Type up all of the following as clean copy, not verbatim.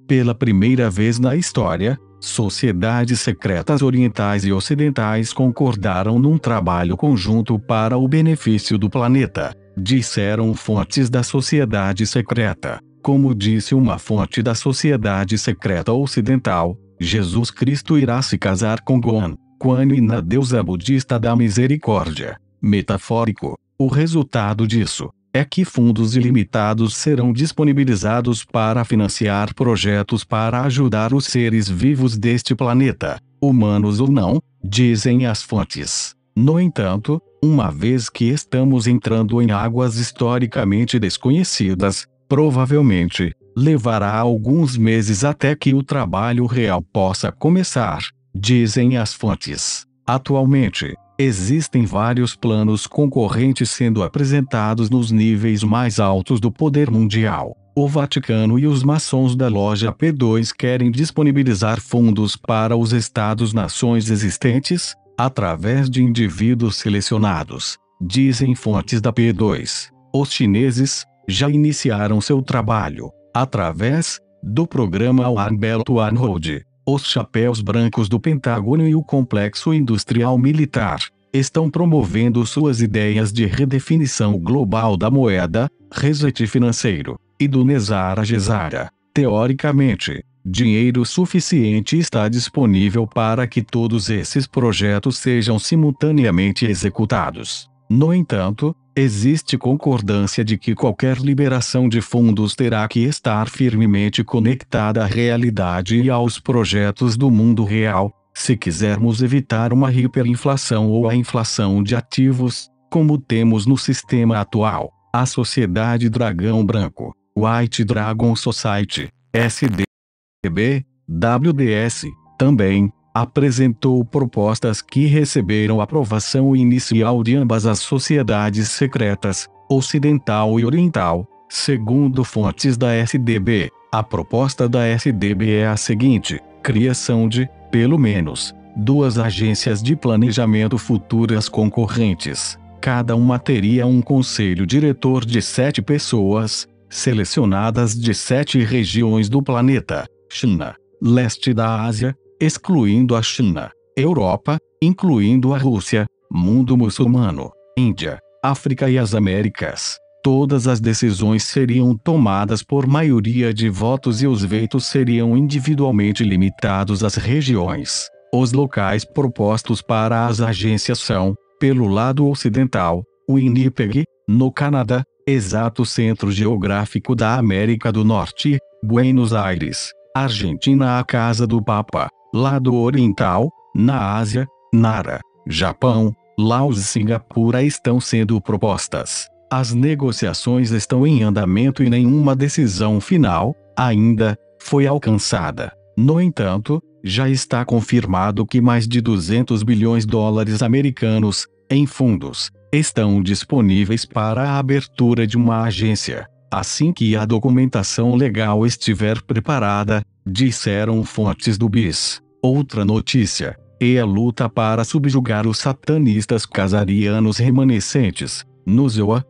Pela primeira vez na história, sociedades secretas orientais e ocidentais concordaram num trabalho conjunto para o benefício do planeta, disseram fontes da sociedade secreta. Como disse uma fonte da sociedade secreta ocidental, Jesus Cristo irá se casar com Guan Yin, a deusa budista da misericórdia. Metafórico, o resultado disso é que fundos ilimitados serão disponibilizados para financiar projetos para ajudar os seres vivos deste planeta, humanos ou não, dizem as fontes. No entanto, uma vez que estamos entrando em águas historicamente desconhecidas, provavelmente levará alguns meses até que o trabalho real possa começar, dizem as fontes. Atualmente, existem vários planos concorrentes sendo apresentados nos níveis mais altos do poder mundial. O Vaticano e os maçons da loja P2 querem disponibilizar fundos para os Estados-nações existentes, através de indivíduos selecionados, dizem fontes da P2. Os chineses já iniciaram seu trabalho, através do programa One Belt One Road. Os chapéus brancos do Pentágono e o complexo industrial militar estão promovendo suas ideias de redefinição global da moeda, reset financeiro, e do Nezara Gesara. Teoricamente, dinheiro suficiente está disponível para que todos esses projetos sejam simultaneamente executados. No entanto, existe concordância de que qualquer liberação de fundos terá que estar firmemente conectada à realidade e aos projetos do mundo real, se quisermos evitar uma hiperinflação ou a inflação de ativos, como temos no sistema atual. A Sociedade Dragão Branco, White Dragon Society, SDB, WDS, também apresentou propostas que receberam aprovação inicial de ambas as sociedades secretas, ocidental e oriental. Segundo fontes da SDB, a proposta da SDB é a seguinte: criação de, pelo menos, 2 agências de planejamento futuras concorrentes. Cada uma teria um conselho diretor de 7 pessoas, selecionadas de 7 regiões do planeta: China, leste da Ásia, excluindo a China, Europa, incluindo a Rússia, mundo muçulmano, Índia, África e as Américas. Todas as decisões seriam tomadas por maioria de votos e os vetos seriam individualmente limitados às regiões. Os locais propostos para as agências são, pelo lado ocidental, Winnipeg, no Canadá, exato centro geográfico da América do Norte, Buenos Aires, Argentina, a casa do Papa. Lado oriental, na Ásia, Nara, Japão, Laos e Singapura estão sendo propostas. As negociações estão em andamento e nenhuma decisão final, ainda, foi alcançada. No entanto, já está confirmado que mais de 200 bilhões de dólares americanos, em fundos, estão disponíveis para a abertura de uma agência. Assim que a documentação legal estiver preparada, disseram fontes do BIS. Outra notícia é a luta para subjugar os satanistas casarianos remanescentes. Nuzewa,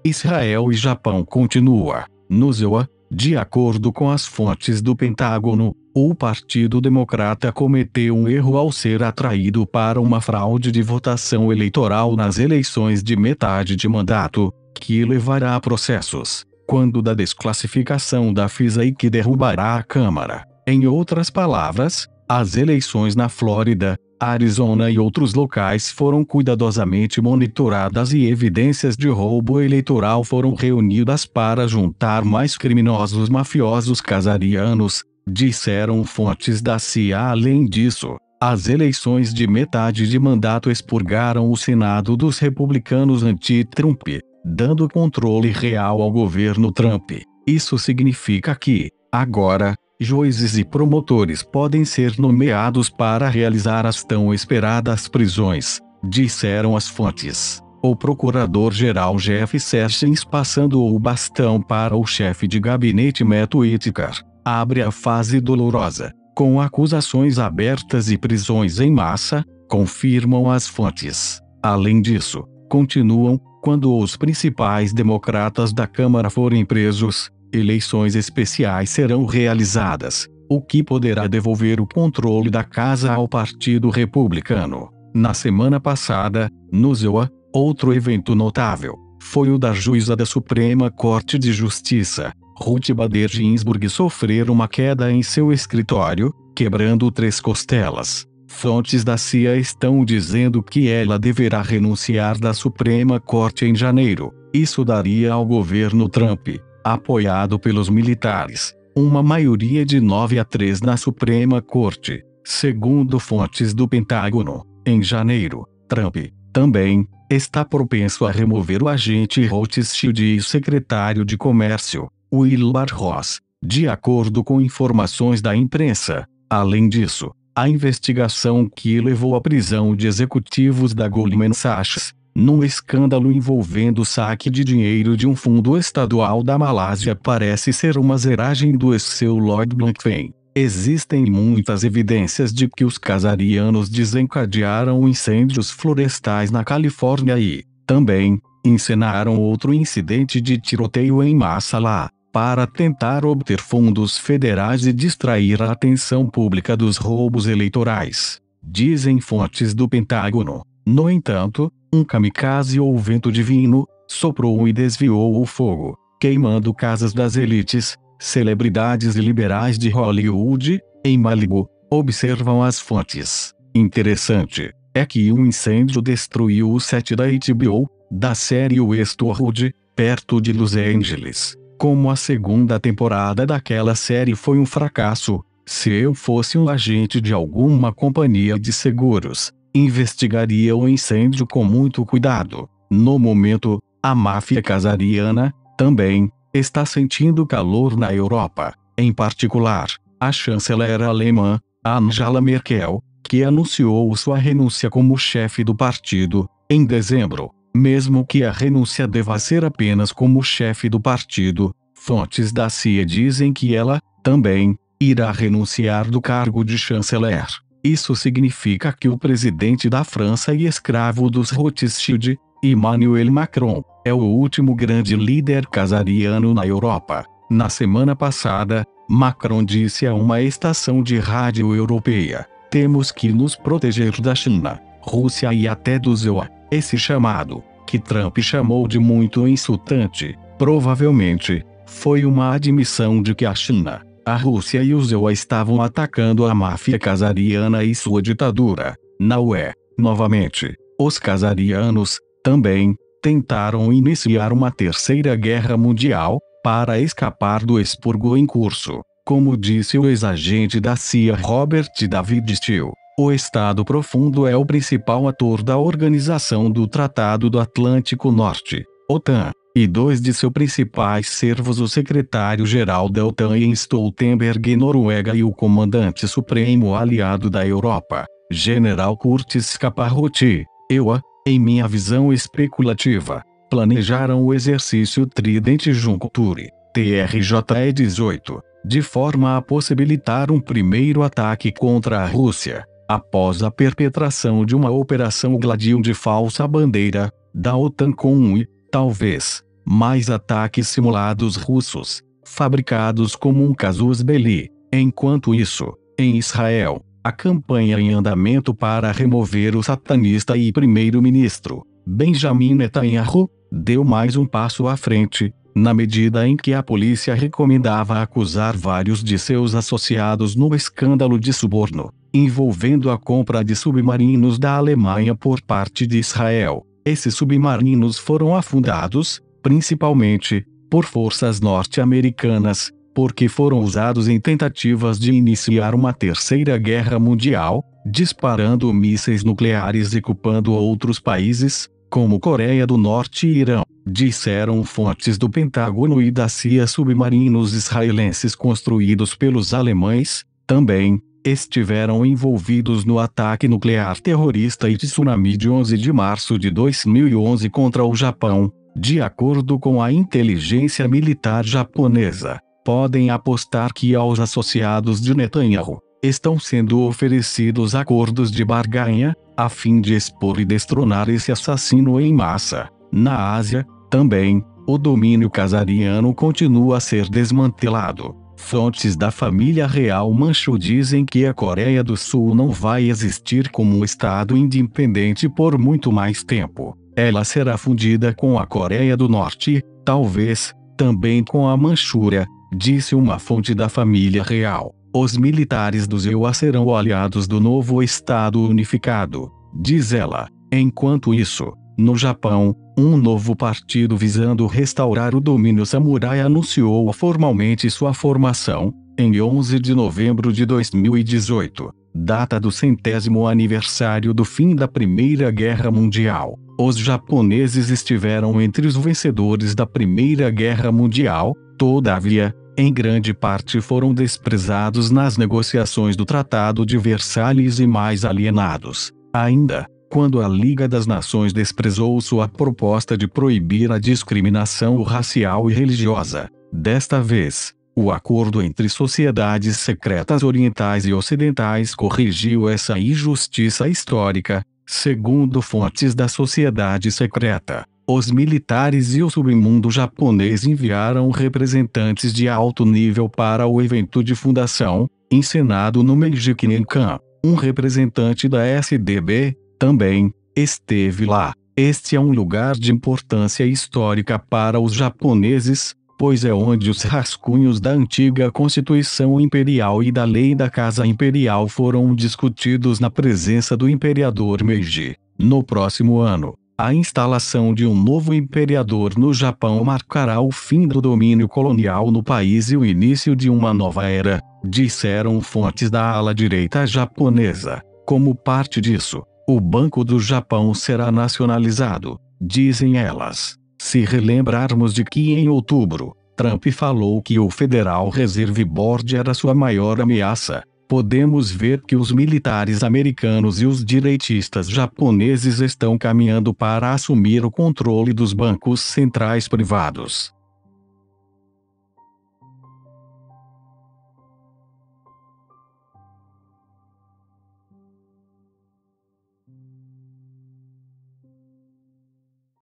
Israel e Japão continua. Nuzewa, de acordo com as fontes do Pentágono, o Partido Democrata cometeu um erro ao ser atraído para uma fraude de votação eleitoral nas eleições de metade de mandato, que levará a processos, quando da desclassificação da FISA e que derrubará a Câmara. Em outras palavras, as eleições na Flórida, Arizona e outros locais foram cuidadosamente monitoradas e evidências de roubo eleitoral foram reunidas para juntar mais criminosos mafiosos casarianos, disseram fontes da CIA. Além disso, as eleições de metade de mandato expurgaram o Senado dos republicanos anti-Trump, dando controle real ao governo Trump. Isso significa que, agora, juízes e promotores podem ser nomeados para realizar as tão esperadas prisões, disseram as fontes. O procurador-geral Jeff Sessions, passando o bastão para o chefe de gabinete Matt Whitaker, abre a fase dolorosa, com acusações abertas e prisões em massa, confirmam as fontes. Além disso, continuam, quando os principais democratas da Câmara forem presos, eleições especiais serão realizadas, o que poderá devolver o controle da casa ao Partido Republicano. Na semana passada, no Iowa, outro evento notável foi o da juíza da Suprema Corte de Justiça, Ruth Bader Ginsburg, sofrer uma queda em seu escritório, quebrando 3 costelas. Fontes da CIA estão dizendo que ela deverá renunciar da Suprema Corte em janeiro. Isso daria ao governo Trump, apoiado pelos militares, uma maioria de 9-3 na Suprema Corte. Segundo fontes do Pentágono, em janeiro, Trump também está propenso a remover o agente Rothschild e o secretário de Comércio, Wilbur Ross, de acordo com informações da imprensa. Além disso, a investigação que levou à prisão de executivos da Goldman Sachs, num escândalo envolvendo o saque de dinheiro de um fundo estadual da Malásia, parece ser uma zeragem do ex-CEO Lloyd Blankfein. Existem muitas evidências de que os casarianos desencadearam incêndios florestais na Califórnia e, também, encenaram outro incidente de tiroteio em massa lá, para tentar obter fundos federais e distrair a atenção pública dos roubos eleitorais, dizem fontes do Pentágono. No entanto, um kamikaze ou vento divino soprou e desviou o fogo, queimando casas das elites, celebridades e liberais de Hollywood, em Malibu, observam as fontes. Interessante é que um incêndio destruiu o set da HBO, da série Westworld, perto de Los Angeles. Como a segunda temporada daquela série foi um fracasso, se eu fosse um agente de alguma companhia de seguros, investigaria o incêndio com muito cuidado. No momento, a máfia casariana, também, está sentindo calor na Europa. Em particular, a chanceler alemã, Angela Merkel, que anunciou sua renúncia como chefe do partido, em dezembro. Mesmo que a renúncia deva ser apenas como chefe do partido, fontes da CIA dizem que ela, também, irá renunciar do cargo de chanceler. Isso significa que o presidente da França e escravo dos Rothschild, Emmanuel Macron, é o último grande líder casariano na Europa. Na semana passada, Macron disse a uma estação de rádio europeia: "Temos que nos proteger da China, Rússia e até do ZOA." Esse chamado, que Trump chamou de muito insultante, provavelmente, foi uma admissão de que a China, a Rússia e o ZOA estavam atacando a máfia casariana e sua ditadura. Na UE, novamente, os casarianos, também, tentaram iniciar uma terceira guerra mundial, para escapar do expurgo em curso. Como disse o ex-agente da CIA Robert David Steele, o Estado Profundo é o principal ator da Organização do Tratado do Atlântico Norte, OTAN, e 2 de seus principais servos, o secretário-geral da OTAN Jens Stoltenberg, Noruega, e o comandante supremo aliado da Europa, General Curtis Caparrotti, EUA, em minha visão especulativa, planejaram o exercício Tridente Juncture, TRJE-18, de forma a possibilitar um primeiro ataque contra a Rússia, após a perpetração de uma operação Gladio de falsa bandeira, da OTAN com talvez, mais ataques simulados russos, fabricados como um casus belli. Enquanto isso, em Israel, a campanha em andamento para remover o satanista e primeiro-ministro, Benjamin Netanyahu, deu mais um passo à frente, na medida em que a polícia recomendava acusar vários de seus associados no escândalo de suborno, envolvendo a compra de submarinos da Alemanha por parte de Israel. Esses submarinos foram afundados, principalmente, por forças norte-americanas, porque foram usados em tentativas de iniciar uma terceira guerra mundial, disparando mísseis nucleares e culpando outros países, como Coreia do Norte e Irã, disseram fontes do Pentágono e da CIA. Submarinos israelenses construídos pelos alemães, também, estiveram envolvidos no ataque nuclear terrorista e tsunami de 11 de março de 2011 contra o Japão, de acordo com a inteligência militar japonesa. Podem apostar que aos associados de Netanyahu estão sendo oferecidos acordos de barganha, a fim de expor e destronar esse assassino em massa. Na Ásia, também, o domínio czariano continua a ser desmantelado. Fontes da família real Manchu dizem que a Coreia do Sul não vai existir como um estado independente por muito mais tempo. Ela será fundida com a Coreia do Norte, talvez, também com a Manchúria, disse uma fonte da família real. Os militares do ZEUA serão aliados do novo Estado unificado, diz ela. Enquanto isso, no Japão, um novo partido visando restaurar o domínio samurai anunciou formalmente sua formação, em 11 de novembro de 2018, data do 100º aniversário do fim da Primeira Guerra Mundial. Os japoneses estiveram entre os vencedores da Primeira Guerra Mundial, todavia, em grande parte foram desprezados nas negociações do Tratado de Versalhes e mais alienados ainda, quando a Liga das Nações desprezou sua proposta de proibir a discriminação racial e religiosa. Desta vez, o acordo entre sociedades secretas orientais e ocidentais corrigiu essa injustiça histórica, segundo fontes da sociedade secreta. Os militares e o submundo japonês enviaram representantes de alto nível para o evento de fundação, encenado no Meiji Kinenkan. Um representante da SDB, também, esteve lá. Este é um lugar de importância histórica para os japoneses, pois é onde os rascunhos da antiga Constituição Imperial e da Lei da Casa Imperial foram discutidos na presença do imperador Meiji. No próximo ano, a instalação de um novo imperador no Japão marcará o fim do domínio colonial no país e o início de uma nova era, disseram fontes da ala direita japonesa. Como parte disso, o Banco do Japão será nacionalizado, dizem elas. Se relembrarmos de que em outubro, Trump falou que o Federal Reserve Board era sua maior ameaça, podemos ver que os militares americanos e os direitistas japoneses estão caminhando para assumir o controle dos bancos centrais privados.